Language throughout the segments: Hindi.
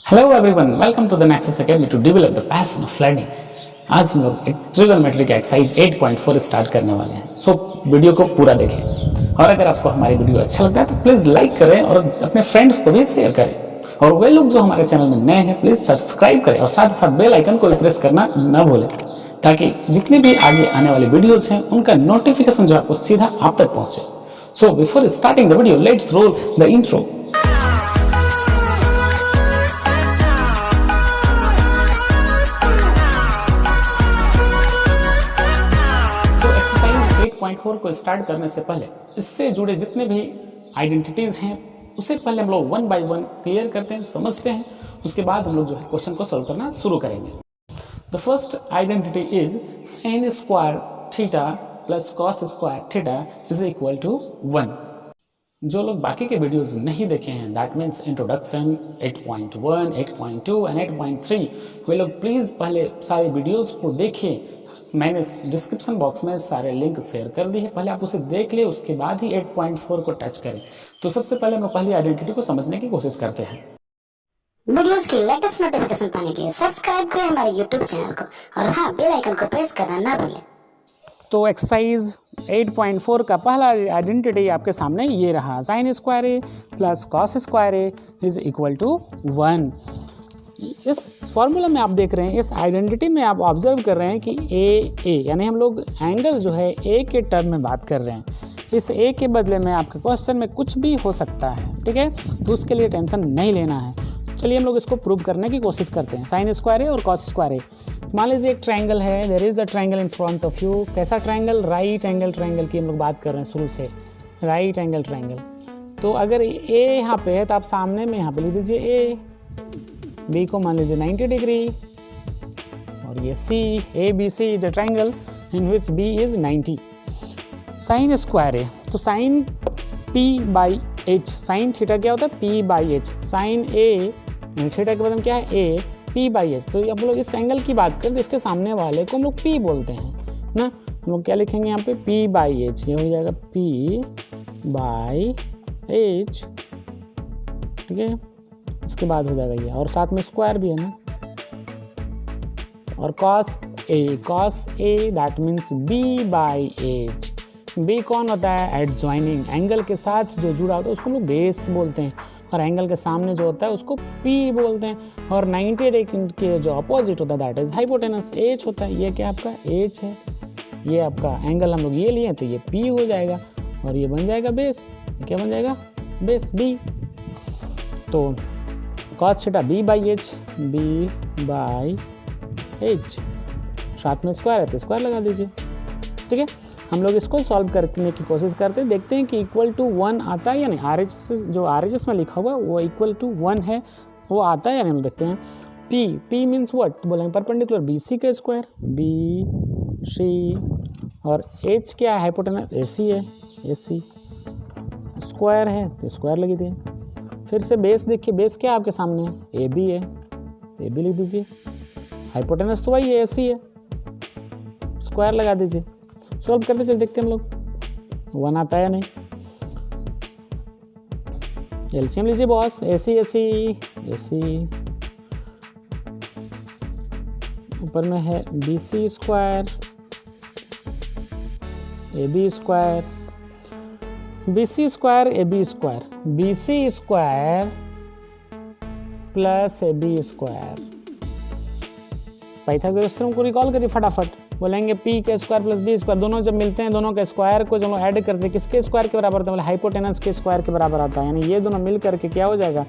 Hello everyone, welcome to the Nexus Academy to develop the passion of learning. आज हम लोग ट्रिगोनोमेट्री का एक्सरसाइज 8.4 स्टार्ट करने वाले हैं। सो वीडियो को पूरा देखें और अगर आपको हमारी वीडियो अच्छा लगता है तो प्लीज़ लाइक करें और अपने फ्रेंड्स को भी शेयर करें। और वे लोग जो हमारे चैनल में नए हैं प्लीज़ सब्सक्राइब करें और साथ ही साथ बेल आइकन को प्रेस करना न भूलें ताकि जितनी भी आगे आने वाली वीडियोज़ हैं उनका नोटिफिकेशन जो आपको सीधा आप तक पहुँचे। So before starting the video let's roll the intro. Point 4 को स्टार्ट करने से पहले इससे जुड़े जितने भी आइडेंटिटीज हैं उसे पहले हम लोग वन बाय वन क्लियर करते हैं, समझते हैं। उसके बाद हम लोग जो है क्वेश्चन को सॉल्व करना शुरू करेंगे। The first identity is sin square theta plus cos square theta is equal to 1। जो लोग बाकी के वीडियोस नहीं देखे हैं, दैट मीन्स इंट्रोडक्शन 8.1, 8.2 एंड 8.3, वे लोग प्लीज़ पहले सारे वीडियोस को देखें। मैंने डिस्क्रिप्शन बॉक्स में सारे लिंक शेयर कर दिए, पहले आप उसे देख लिए, उसके बाद ही 8.4 को टच करें। तो सबसे पहले हम लोग पहली आइडेंटिटी को समझने की कोशिश करते हैं। वीडियोस की लेटेस्ट नोटिफिकेशन पाने के लिए सब्सक्राइब करें हमारे यूट्यूब चैनल को और हाँ, बेल आइकन को प्रेस करना ना भूलें। तो एक्सरसाइज 8.4 का पहला आइडेंटिटी आपके सामने ये रहा, sin square A plus cos square A is equal to 1। इस फॉर्मूला में आप देख रहे हैं, इस आइडेंटिटी में आप ऑब्जर्व कर रहे हैं कि ए यानी हम लोग एंगल जो है ए के टर्म में बात कर रहे हैं। इस ए के बदले में आपके क्वेश्चन में कुछ भी हो सकता है, ठीक है, तो उसके लिए टेंशन नहीं लेना है। चलिए हम लोग इसको प्रूव करने की कोशिश करते हैं। sin स्क्वायर ए और cos स्क्वायर ए, मान लीजिए एक ट्रायंगल है, there is a triangle in front of you. कैसा ट्रायंगल? राइट एंगल ट्रायंगल की हम लोग बात कर रहे हैं शुरू से, राइट एंगल ट्रायंगल। तो अगर ए यहाँ पे है तो आप सामने में यहाँ पे लिख दीजिए ए, बी को मान लीजिए 90 डिग्री और ये C, A B C is a triangle in which B is 90। Sine square है तो sine P by H, sine theta क्या होता है? P by H. Sine A theta के बदले क्या है? A, P by H. तो हम लोग इस एंगल की बात करें तो इसके सामने वाले को हम लोग पी बोलते हैं ना। हम लोग क्या लिखेंगे यहाँ पे? पी बाई एच, ये हो जाएगा पी बाई एच, ठीक है। उसके बाद हो जाएगा ये, और साथ में स्क्वायर भी है ना। और cos A that means b by H. b कौन होता है? एडजॉइनिंग, एंगल के साथ जो जुड़ा होता है उसको हम लोग बेस बोलते हैं, और एंगल के सामने जो होता है उसको p बोलते हैं। और 90 डिग्री के जो अपोजिट होता है दैट इज हाइपोटेनस, h होता है। ये क्या आपका h है, ये आपका एंगल हम लोग ये लिए तो ये p हो जाएगा और ये बन जाएगा बेस। क्या बन जाएगा? Base b। तो cos theta b by H, b by H, साथ में स्क्वायर है तो स्क्वायर लगा दीजिए, ठीक है। हम लोग इसको सॉल्व करने की कोशिश करते हैं, देखते हैं कि इक्वल टू 1 आता है या नहीं। जो RHS में लिखा हुआ है वो इक्वल टू 1 है, वो आता है या नहीं, हम देखते हैं। p means what? बोलेंगे परपेंडिकुलर BC का स्क्वायर, BC, और h क्या है? हाइपोटेनस AC है, AC स्क्वायर है तो स्क्वायर लगी दिए। फिर से बेस देखिए, बेस क्या है आपके सामने? ए बी है तो ए बी लिख दीजिए। हाइपोटेनस तो वही है, AC है, स्क्वायर लगा दीजिए। सॉल्व करते चल देखते हैं हम लोग 1 आता है या नहीं। एलसीएम लीजिए बॉस, AC ऊपर में है BC square, AB square, BC square, AB square, BC square plus AB square. Pythagoras theorem को रिकॉल करिए फटाफट। बोलेंगे P के स्क्वायर प्लस B स्क्वायर, दोनों जब मिलते हैं दोनों के स्क्वायर को जब ऐड करते हैं किसके स्क्वायर के बराबर होता है? हाइपोटेनस के स्क्वायर के बराबर आता है। यानी ये दोनों मिल करके क्या हो जाएगा?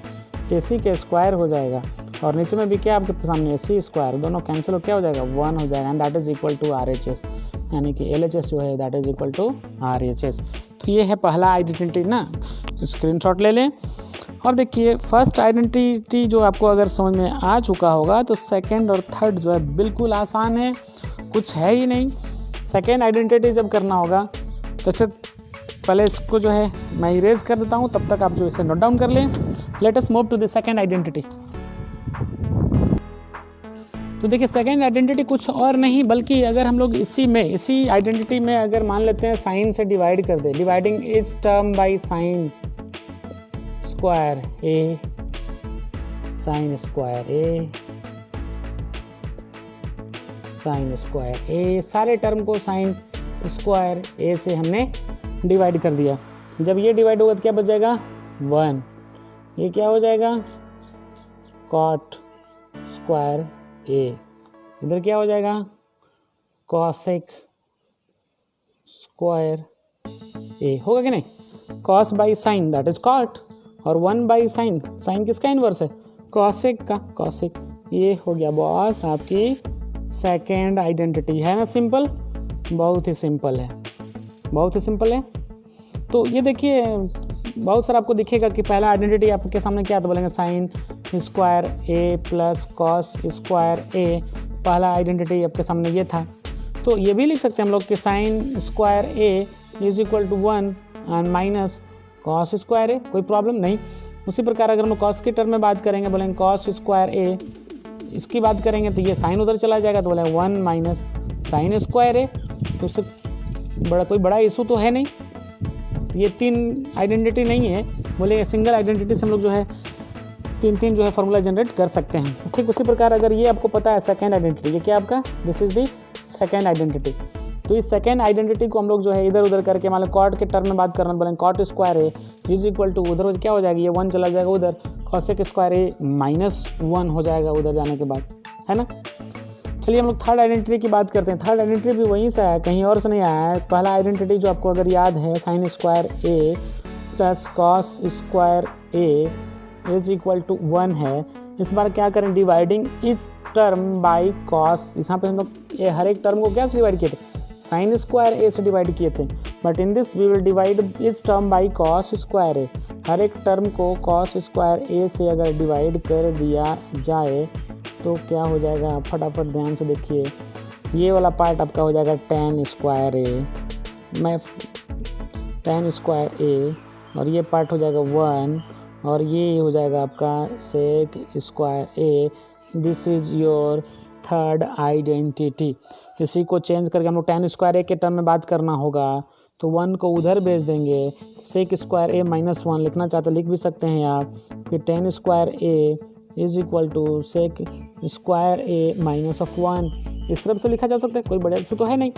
AC के स्क्वायर हो जाएगा। और नीचे में भी क्या आपके सामने? AC स्क्वायर, दोनों कैंसिल हो क्या हो जाएगा? 1 हो जाएगा, and that is equal to RHS, यानी कि LHS जो है that is equal to RHS। तो ये है पहला आइडेंटिटी ना, स्क्रीनशॉट ले लें। और देखिए फर्स्ट आइडेंटिटी जो आपको अगर समझ में आ चुका होगा तो सेकंड और थर्ड जो है बिल्कुल आसान है, कुछ है ही नहीं। सेकंड आइडेंटिटी जब करना होगा तो पहले इसको जो है मैं इरेज कर देता हूँ, तब तक आप जो इसे नोट डाउन कर लें। Let us move to the second identity. तो देखिए सेकेंड आइडेंटिटी कुछ और नहीं बल्कि अगर हम लोग इसी आइडेंटिटी में अगर मान लेते हैं साइन से डिवाइड कर दे, डिवाइडिंग इस term by sine square A sine square A, sine square A, सारे टर्म को साइन स्क्वायर ए से हमने डिवाइड कर दिया। जब ये डिवाइड होगा तो क्या बचेगा 1, ये क्या हो जाएगा कॉट स्क्वायर ए, इधर क्या हो जाएगा कॉसेक स्क्वायर ए, होगा कि नहीं। Cos by sine that is cot, और 1 बाई साइन, साइन किसका इन्वर्स है कॉसेक का, कॉसेक। ये हो गया बॉस आपकी सेकेंड आइडेंटिटी, है ना सिंपल, बहुत ही सिंपल है, बहुत ही सिंपल है। तो ये देखिए बहुत सारा आपको दिखेगा कि पहला आइडेंटिटी आपके सामने क्या था, बोलेंगे sign square A plus cos square ए, पहला आइडेंटिटी आपके सामने ये था। तो ये भी लिख सकते हैं हम लोग कि sine square A is equal to 1 and minus cos square A, कोई प्रॉब्लम नहीं। उसी प्रकार अगर हम कॉस के टर्म में बात करेंगे, बोलेंगे कॉस स्क्वायर ए, इसकी बात करेंगे तो ये साइन उधर चला जाएगा, तो बोलेंगे 1 माइनस साइन स्क्वायर ए, तो उससे कोई बड़ा इशू तो है नहीं। तो ये 3 आइडेंटिटी नहीं है, बोले सिंगल आइडेंटिटी से हम लोग जो है 3 जो है फार्मूला जनरेट कर सकते हैं। तो ठीक उसी प्रकार अगर ये आपको पता है सेकेंड आइडेंटिटी, ये क्या आपका this is the second identity, तो इस सेकेंड आइडेंटिटी को हम लोग जो है इधर उधर करके मान लो कॉट के टर्म में बात करना, बोलेंगे cot square A is equal to, उधर क्या हो जाएगी ये 1 चला जाएगा उधर, कॉसेक स्क्वायर ए माइनस 1 हो जाएगा उधर जाने के बाद, है ना। चलिए हम लोग थर्ड आइडेंटिटी की बात करते हैं। थर्ड आइडेंटिटी भी वहीं से आया, कहीं और से नहीं आया है। पहला आइडेंटिटी जो आपको अगर याद है sine square A plus cos square A is equal to 1 है। इस बार क्या करें, डिवाइडिंग इस टर्म बाई कॉस, यहाँ पे हम लोग ये हर एक टर्म को क्या से डिवाइड किए थे, साइन स्क्वायर ए से डिवाइड किए थे, but in this we will divide इस term by cos square A. हर एक टर्म को कॉस स्क्वायर ए से अगर डिवाइड कर दिया जाए तो क्या हो जाएगा, फटाफट ध्यान से देखिए, ये वाला पार्ट आपका हो जाएगा tan स्क्वायर ए, मैं tan स्क्वायर ए, और ये पार्ट हो जाएगा 1, और ये हो जाएगा आपका sec square A. This is your third identity. इसी को चेंज करके हम लोग tan स्क्वायर ए के टर्म में बात करना होगा, तो 1 को उधर भेज देंगे, sec स्क्वायर ए माइनस 1 लिखना चाहते लिख भी सकते हैं आप, फिर tan square A is equal to sec square A minus of 1, इस तरफ से लिखा जा सकता है, कोई बड़ा इशू तो है नहीं।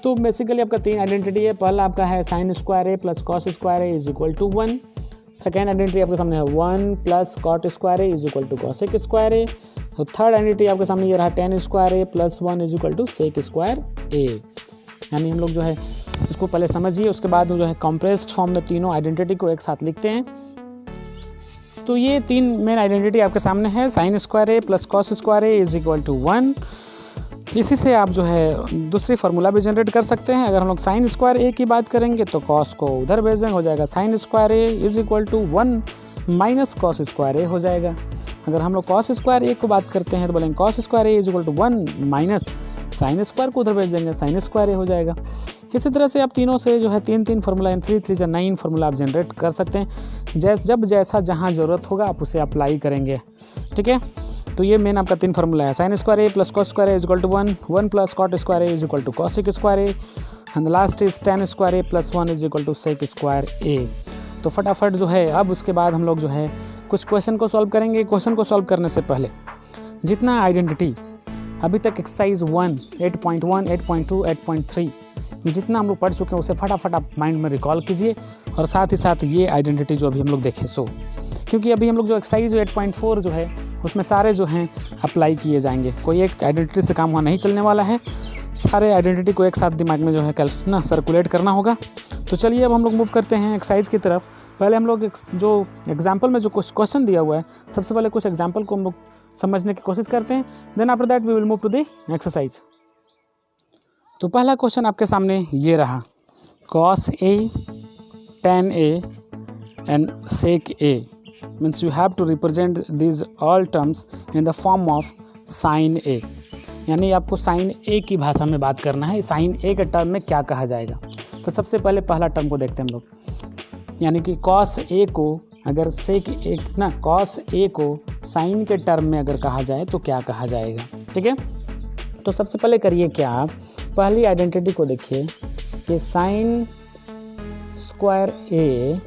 तो बेसिकली आपका 3 आइडेंटिटी है। पहला आपका है sine square A plus cos square A is equal to 1। Second identity आपके सामने है 1 plus cot square A is equal to cosec square A. तो थर्ड आइडेंटिटी आपके सामने ये रहा tan square A plus 1 is equal to sec square A. यानी हम लोग जो है इसको पहले समझिए, उसके बाद जो है कॉम्प्रेस्ड फॉर्म में तीनों आइडेंटिटी को एक साथ लिखते हैं। तो ये 3 मेन आइडेंटिटी आपके सामने है, sine square A plus cos square A is equal to 1। इसी से आप जो है दूसरी फार्मूला भी जनरेट कर सकते हैं। अगर हम लोग साइन स्क्वायर ए की बात करेंगे तो कॉस को उधर भेज देंगे, हो जाएगा sine square A is equal to 1 minus cos square A हो जाएगा। अगर हम लोग कॉस स्क्वायर ए को बात करते हैं तो बोलेंगे cos square A is equal to 1 minus sine square को उधर भेज देंगे, साइन स्क्वायर ए हो जाएगा। इसी तरह से आप तीनों से जो है 3 फार्मूला 3 9 फार्मूला आप जनरेट कर सकते हैं। जब जैसा जहाँ ज़रूरत होगा आप उसे अप्लाई करेंगे, ठीक है। तो ये मेन आपका 3 फार्मूला है, sine square A plus cos square A is equal to 1 plus cot square A is equal to cosec square A, and last is tan square A plus 1 is equal to sec square A. तो फटाफट जो है अब उसके बाद हम लोग जो है कुछ क्वेश्चन को सॉल्व करेंगे। क्वेश्चन को सॉल्व करने से पहले जितना आइडेंटिटी अभी तक एक्सरसाइज 1, 8.1, 8.2, 8.3 जितना हम लोग पढ़ चुके हैं उसे फटाफट आप माइंड में रिकॉल कीजिए, और साथ ही साथ ये आइडेंटिटी जो अभी हम लोग देखें क्योंकि अभी हम लोग जो एक्सरसाइज 8.4 जो है उसमें सारे जो हैं अप्लाई किए जाएंगे। कोई एक आइडेंटिटी से काम वहाँ नहीं चलने वाला है, सारे आइडेंटिटी को एक साथ दिमाग में जो है कल ना सर्कुलेट करना होगा। तो चलिए अब हम लोग मूव करते हैं एक्सरसाइज की तरफ। पहले हम लोग जो एग्जाम्पल में जो कुछ क्वेश्चन दिया हुआ है सबसे पहले कुछ एग्जाम्पल को हम लोग समझने की कोशिश करते हैं, then after that we will move to the exercise. तो पहला क्वेश्चन आपके सामने ये रहा, cos A, tan A and sec A means you have to represent these all terms in the form of sin A। यानी आपको sin A की भाषा में बात करना है, sin A के टर्म में क्या कहा जाएगा। तो सबसे पहले पहला टर्म को देखते हैं हम लोग, यानी कि cos A को अगर sec A ना cos A को sin के टर्म में अगर कहा जाए तो क्या कहा जाएगा, ठीक है। तो सबसे पहले करिए क्या, आप पहली आइडेंटिटी को देखिए कि sine square A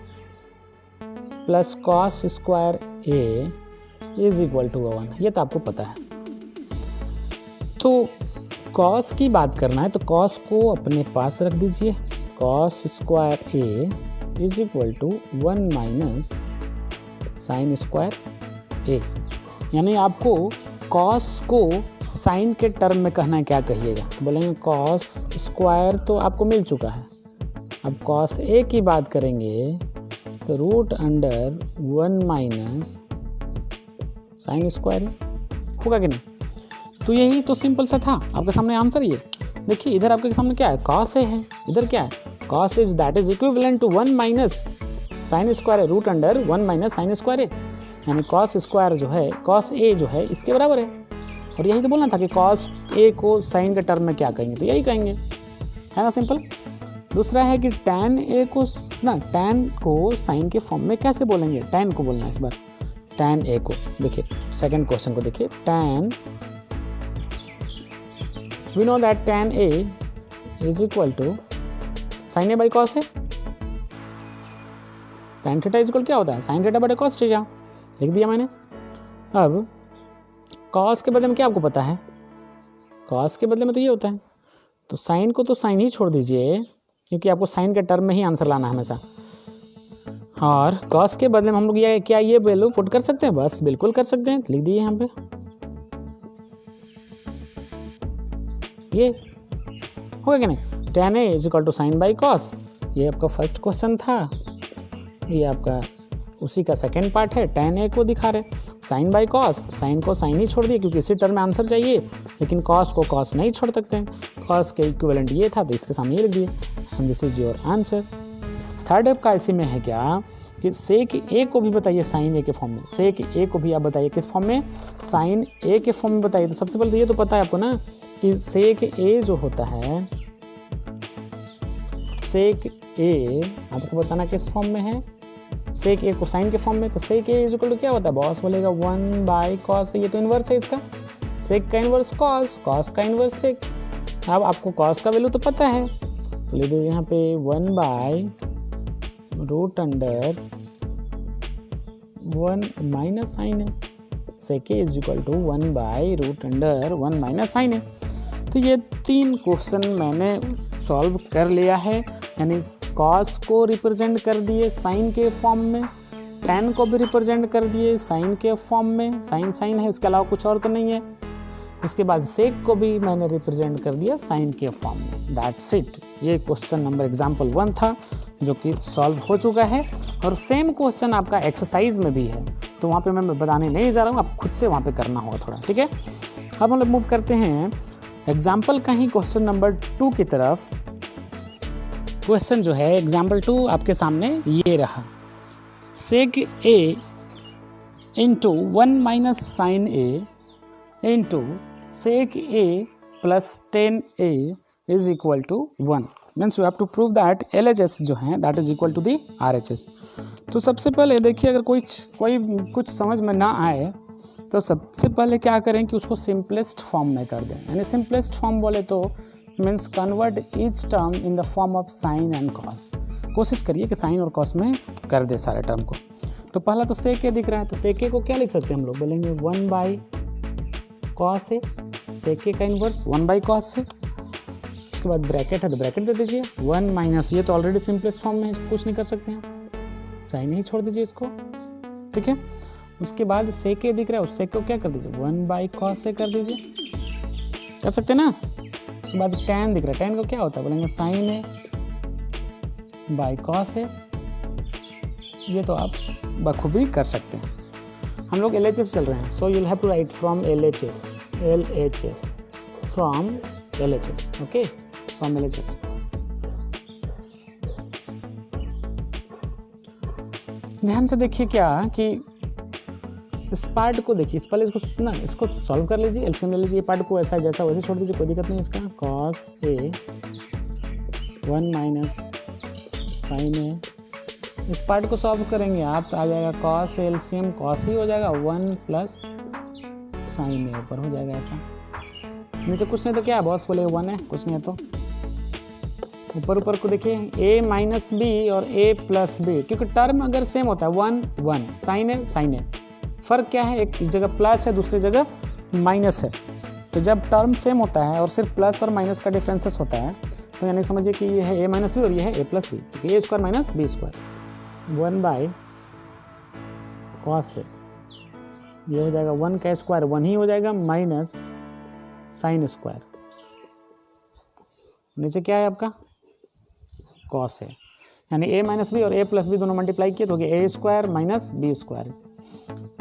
plus cos square A is equal to 1, ये तो आपको पता है। तो कॉस की बात करना है तो कॉस को अपने पास रख दीजिए, cos square A is equal to 1 minus sine square A. यानी आपको कॉस को साइन के टर्म में कहना है, क्या कहिएगा तो बोलेंगे कॉस स्क्वायर तो आपको मिल चुका है। अब कॉस ए की बात करेंगे तो root under 1 minus sine square होगा कि नहीं। तो यही तो सिंपल सा था, आपके सामने आंसर ये देखिए। इधर आपके सामने क्या है, कॉस ए है, इधर क्या है, cos is that is equivalent to 1 minus sine square है, root under 1 minus sine square है। यानी कॉस स्क्वायर जो है, कॉस ए जो है इसके बराबर है। और यही तो बोलना था कि कॉस ए को साइन के टर्म में क्या कहेंगे, तो यही कहेंगे, है ना, सिंपल। दूसरा है कि टैन ए को ना, टैन को साइन के फॉर्म में कैसे बोलेंगे, टैन को बोलना है इस बार, टैन ए को। देखिए सेकंड क्वेश्चन को देखिए, tan we know that tan A is equal to sine A by cos A. Tan theta is equal क्या होता है, साइन थीटा बटे कॉस थीटा, लिख दिया मैंने। अब कॉस के बदले में क्या आपको पता है, कॉस के बदले में तो ये होता है, तो साइन को तो साइन ही छोड़ दीजिए, क्योंकि आपको साइन के टर्म में ही आंसर लाना है हमेशा। और कॉस के बदले में हम लोग ये क्या ये वैल्यू पुट कर सकते हैं, बस बिल्कुल कर सकते हैं, लिख दिए यहाँ पे, ये होगा कि नहीं, tan a is equal to sine by cos. ये आपका फर्स्ट क्वेश्चन था, ये आपका उसी का सेकेंड पार्ट है, tan a को दिखा रहे, साइन बाई कॉस, साइन को साइन ही छोड़ दिए क्योंकि इसी टर्म में आंसर चाहिए, लेकिन कॉस को कॉस नहीं छोड़ सकते हैं, कॉस के इक्विवेलेंट ये था तो इसके सामने ये लिख दिए, and this is your answer. Third आपका इसी में है क्या कि सेक ए को भी बताइए साइन ए के फॉर्म में, सेक ए को भी आप बताइए किस फॉर्म में, साइन ए के फॉर्म में बताइए। तो सबसे पहले तो ये तो पता है आपको ना कि सेक ए जो होता है, सेक ए आपको बताना किस फॉर्म में है, सेक ए को साइन के फॉर्म में। तो सेक ए इज इक्वल टू क्या होता है, बॉस बोलेगा 1 बाई कॉस, ये तो इन्वर्स है इसका, सेक का इन्वर्स कॉस, कॉस का इन्वर्स सेक। अब आपको कॉस का वैल्यू तो पता है, तो ले दीजिए यहाँ पे 1 by root under 1 minus sine है, sec A is equal to 1 by root under 1 minus sine है। तो ये 3 क्वेश्चन मैंने सॉल्व कर लिया है, यानी कॉस को रिप्रेजेंट कर दिए साइन के फॉर्म में, टैन को भी रिप्रेजेंट कर दिए साइन के फॉर्म में, साइन साइन है, इसके अलावा कुछ और तो नहीं है। उसके बाद सेक को भी मैंने रिप्रेजेंट कर दिया साइन के फॉर्म में, दैट्स इट। ये क्वेश्चन नंबर एग्जाम्पल 1 था जो कि सॉल्व हो चुका है, और सेम क्वेश्चन आपका एक्सरसाइज में भी है, तो वहाँ पे मैं बताने नहीं जा रहा हूँ, आप खुद से वहाँ पे करना होगा थोड़ा, ठीक है। अब हम लोग मूव करते हैं एग्जाम्पल का ही क्वेश्चन नंबर 2 की तरफ। क्वेश्चन जो है एग्जाम्पल 2 आपके सामने ये रहा, sec A into 1 minus sine A into sec A plus tan a is equal to 1, means you have to prove that LHS जो है that is equal to the RHS। तो सबसे पहले देखिए, अगर कोई कुछ समझ में ना आए तो सबसे पहले क्या करें कि उसको सिंपलेस्ट फॉर्म में कर दें, यानी सिंपलेस्ट फॉर्म बोले तो means convert each term in the form of sine and cos. कोशिश करिए कि साइन और कॉस में कर दे सारे टर्म को। तो पहला तो सेक ए दिख रहा है, तो सेक ए को क्या लिख सकते हैं हम लोग, बोलेंगे 1 बाई कॉस ए, सेक ए का इन्वर्स 1 बाई कॉस है। उसके बाद ब्रैकेट है तो ब्रैकेट दे दीजिए, 1 माइनस, ये तो ऑलरेडी सिंपलेस्ट फॉर्म में है, कुछ नहीं कर सकते हैं, साइन ही छोड़ दीजिए इसको, ठीक है। उसके बाद सेक ए दिख रहा है, उस सेक को क्या कर दीजिए 1 बाई कॉस ए कर दीजिए, कर सकते हैं ना। उसके बाद टैन दिख रहा है, टैन को क्या होता है, बोलेंगे sign A by cos A, ये तो आप बखूबी कर सकते हैं। हम लोग LHS चल रहे हैं, so you'll have to write from LHS, from LHS, okay, from LHS। ध्यान से देखिए क्या कि इस पार्ट को देखिए, इस पहले इसको ना इसको सॉल्व कर लीजिए, एलसीएम ले लीजिए, ये पार्ट को ऐसा जैसा वैसे छोड़ दीजिए, कोई दिक्कत नहीं इसका। कॉस ए 1 माइनस साइन ए, इस पार्ट को सॉल्व करेंगे आप तो आ जाएगा कॉस एलसीएम कॉस ही हो जाएगा, 1 प्लस साइन ए ऊपर हो जाएगा ऐसा। नीचे कुछ नहीं तो क्या है, बॉस बोले 1 है, कुछ नहीं है तो ऊपर ऊपर को देखिए a माइनस बी और a प्लस बी, क्योंकि टर्म अगर सेम होता है 1 1, साइन है फ़र्क क्या है, एक जगह प्लस है दूसरी जगह माइनस है। तो जब टर्म सेम होता है और सिर्फ प्लस और माइनस का डिफरेंसेस होता है तो यानी समझिए कि ये है ए माइनस बी और ये है ए प्लस बी, तो A square minus B square 1 by cos A, ये हो जाएगा 1 का स्क्वायर 1 ही हो जाएगा माइनस साइन स्क्वायर, नीचे क्या है आपका कॉस है, यानी ए माइनस बी और ए प्लस बी दोनों मल्टीप्लाई किए तो हो गया ए स्क्वायर माइनस बी स्क्वायर।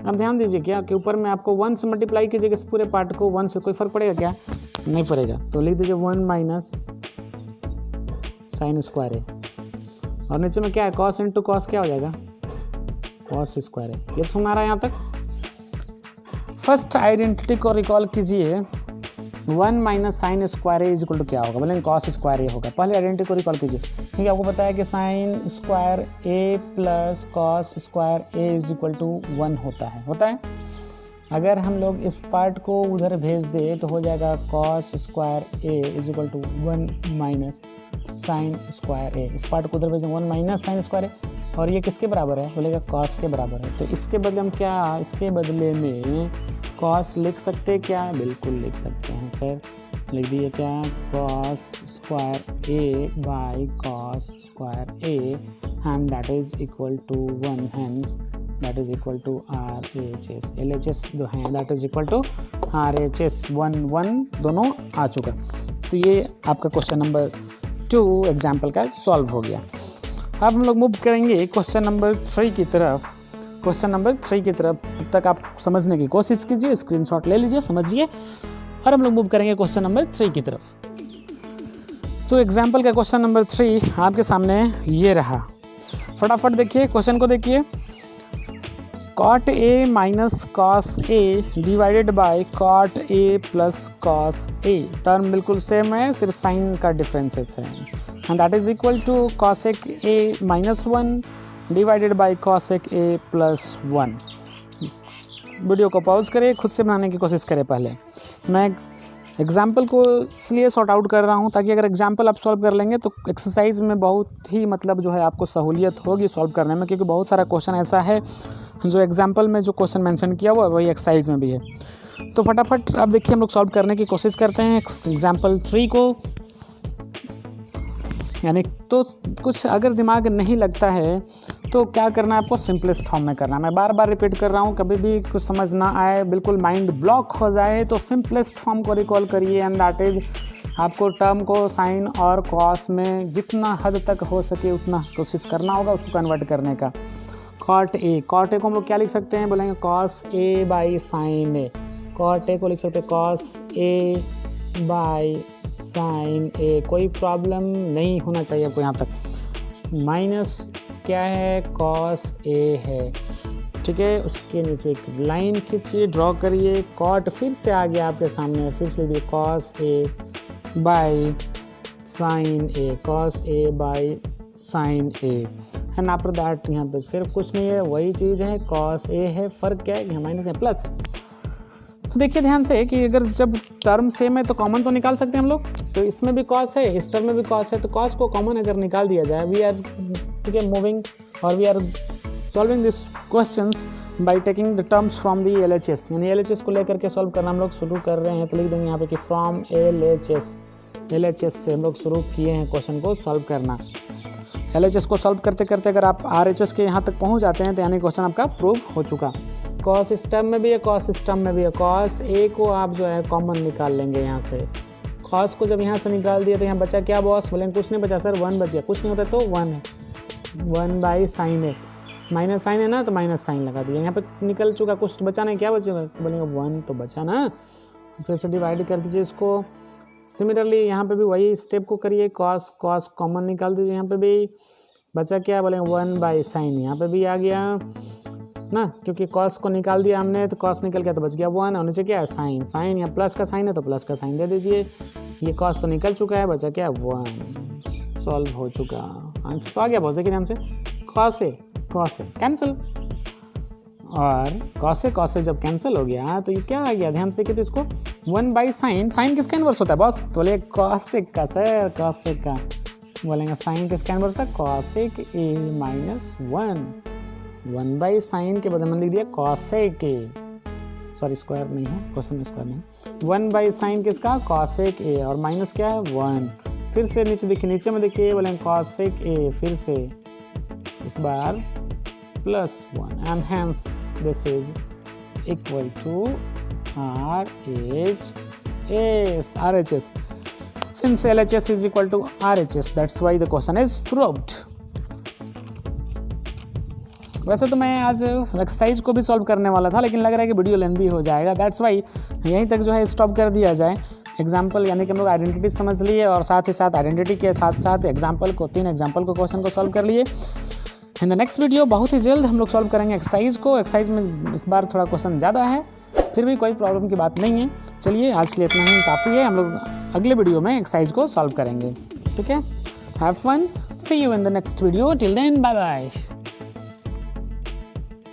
अब ध्यान दीजिए क्या कि ऊपर में आपको 1 से मल्टीप्लाई कीजिएगा इस पूरे पार्ट को, 1 से कोई फर्क पड़ेगा क्या, नहीं पड़ेगा, तो लिख दीजिए 1 माइनस साइन स्क्वायर है, और नीचे में क्या है कॉस इंटू कॉस क्या हो जाएगा कॉस स्क्वायर है। ये तो समझ आ रहा है यहाँ तक। फर्स्ट आइडेंटिटी को रिकॉल कीजिए, 1 minus sine square A is equal to क्या होगा, बोलेंगे कॉस स्क्वायर ए होगा। पहले आइडेंटिटी को रिकॉल कीजिए, ठीक है, आपको पता है कि sine square A plus cos square A is equal to 1 होता है। अगर हम लोग इस पार्ट को उधर भेज दें तो हो जाएगा cos square A is equal to 1 minus sine square A, इस पार्ट को उधर भेज दें 1 माइनस साइन स्क्वायर ए, और ये किसके बराबर है, बोलेगा कॉस के बराबर है। तो इसके बदले हम क्या, इसके बदले में कॉस लिख सकते हैं क्या, बिल्कुल लिख सकते हैं सर, लिख दिए क्या cos square A by cos square A and that is equal to 1, hence that is equal to RHS, LHS जो है that is equal to RHS 1 1 दोनों आ चुका। तो ये आपका क्वेश्चन नंबर 2 एग्जाम्पल का सॉल्व हो गया। अब हम लोग मूव करेंगे क्वेश्चन नंबर 3 की तरफ। क्वेश्चन नंबर 3 की तरफ तब तक आप समझने की कोशिश कीजिए, स्क्रीनशॉट ले लीजिए, समझिए, और हम लोग मूव करेंगे क्वेश्चन नंबर 3 की तरफ। तो एग्जाम्पल का क्वेश्चन नंबर 3 आपके सामने ये रहा, फटाफट देखिए क्वेश्चन को देखिए। Cot A minus cos A divided by cot A plus cos A, term बिल्कुल सेम है, सिर्फ साइन का डिफरेंसेस है, and that is equal to cosec A minus 1 divided by cosec A plus 1। Video को पॉज करें, खुद से बनाने की कोशिश करें। पहले मैं एग्जाम्पल को इसलिए सॉर्ट आउट कर रहा हूँ ताकि अगर एग्जाम्पल आप सॉल्व कर लेंगे तो एक्सरसाइज में बहुत ही मतलब जो है आपको सहूलियत होगी सॉल्व करने में, क्योंकि बहुत सारा क्वेश्चन ऐसा है जो एग्जाम्पल में जो क्वेश्चन मेंशन किया हुआ है वही एक्सरसाइज में भी है। तो फटाफट अब देखिए हम लोग सॉल्व करने की कोशिश करते हैं एग्जाम्पल 3 को। यानी तो कुछ अगर दिमाग नहीं लगता है तो क्या करना है आपको, सिंपलेस्ट फॉर्म में करना है। मैं बार बार रिपीट कर रहा हूँ, कभी भी कुछ समझ ना आए, बिल्कुल माइंड ब्लॉक हो जाए तो सिंपलेस्ट फॉर्म को रिकॉल करिए, एंड दैट इज आपको टर्म को साइन और कॉस में जितना हद तक हो सके उतना कोशिश करना होगा उसको कन्वर्ट करने का। कॉट ए को हम लोग क्या लिख सकते हैं, बोलेंगे cos A by sine A, cot A को लिख सकते हैं cos A by sine A, कोई प्रॉब्लम नहीं होना चाहिए आपको यहाँ तक। माइनस क्या है, कॉस ए है, ठीक है, उसके नीचे एक लाइन खींचिए, ड्रॉ करिए, कॉट फिर से आ गया आपके सामने, फिर से लिखिए cos A by sine A, cos A by sine A, and after that यहाँ पे सिर्फ कुछ नहीं है, वही चीज़ है, कॉस ए है, फ़र्क क्या है कि माइनस है प्लस है। तो देखिए ध्यान से कि अगर जब टर्म सेम है तो कॉमन तो निकाल सकते हैं हम लोग, तो इसमें भी कॉस है इस टर्म में भी कॉस है, तो कॉस को कॉमन अगर निकाल दिया जाए, वी आर ठीक है मूविंग और we are solving this questions by taking the terms from the LHS, यानी LHS को लेकर के सॉल्व करना हम लोग शुरू कर रहे हैं। तो लिख देंगे यहाँ पे कि फ्रॉम LHS से हम लोग शुरू किए हैं क्वेश्चन को सॉल्व करना। LHS को सॉल्व करते करते अगर आप RHS के यहाँ तक पहुँच जाते हैं तो यानी क्वेश्चन आपका प्रूव हो चुका। कॉस सिस्टम में भी है, कॉस सिस्टम में भी है, कॉस ए को आप जो है कॉमन निकाल लेंगे यहाँ से। कॉस को जब यहाँ से निकाल दिया तो यहाँ बचा क्या बॉस, बोलेंगे कुछ नहीं बचा सर, 1 बच गया, कुछ नहीं होता तो 1 है, 1 by sine A, minus sine है ना तो माइनस साइन लगा दिया, यहाँ पे निकल चुका, कुछ बचा नहीं, क्या बचेगा, तो बोलेंगे 1 तो बचा ना, फिर से डिवाइड कर दीजिए इसको। सिमिलरली यहाँ पे भी वही स्टेप को करिए, कॉस कॉमन निकाल दीजिए, यहाँ पे भी बचा क्या, बोलेंगे 1 बाई साइन, यहाँ पे भी आ गया ना, क्योंकि कॉस को निकाल दिया हमने तो कॉस निकल गया तो बच गया 1, और नीचे क्या है साइन, यहाँ प्लस का साइन है तो प्लस का साइन दे दीजिए, ये कॉस तो निकल चुका है, बचा क्या 1, सॉल्व हो चुका, आंसर तो आ गया बहुत। देखिए ध्यान से, कॉस ए कैंसिल, और कॉस ए जब कैंसिल हो गया तो ये क्या आ गया, ध्यान से देखिए तो इसको 1 बाई साइन किसका इनवर्स होता है बॉस, बोले कॉसेक का सर, कॉसेक का, बोलेंगे साइन किसका इनवर्स होता है, cosec A minus 1, 1 by sign के बदले में लिख दिया कॉसेक ए, सॉरी स्क्वायर नहीं है, क्वेश्चन में स्क्वायर नहीं, 1 बाई साइन किसका, कॉसेक ए, और माइनस क्या है 1, फिर से नीचे देखिए, नीचे में देखिए बोले कॉसेक ए, फिर से इस बार +1 and hence this is equal to RHS. Since LHS is equal to RHS, that's why the question is proved. वैसे तो मैं आज एक्सरसाइज को भी सॉल्व करने वाला था, लेकिन लग रहा है कि वीडियो लेंदी हो जाएगा, दैट्स वाई यहीं तक जो है स्टॉप कर दिया जाए। एग्जाम्पल यानी कि हम लोग आइडेंटिटी समझ लिए और साथ ही साथ आइडेंटिटी के साथ साथ एग्जाम्पल को, 3 एग्जाम्पल को क्वेश्चन को सॉल्व कर लिए। इन द नेक्स्ट वीडियो बहुत ही जल्द हम लोग सॉल्व करेंगे एक्सरसाइज को। एक्सरसाइज में इस बार थोड़ा क्वेश्चन ज़्यादा है, फिर भी कोई प्रॉब्लम की बात नहीं है। चलिए आज के लिए इतना ही काफ़ी है, हम लोग अगले वीडियो में एक्सरसाइज को सॉल्व करेंगे, ठीक है। Have fun, see you in the next video, till then bye bye.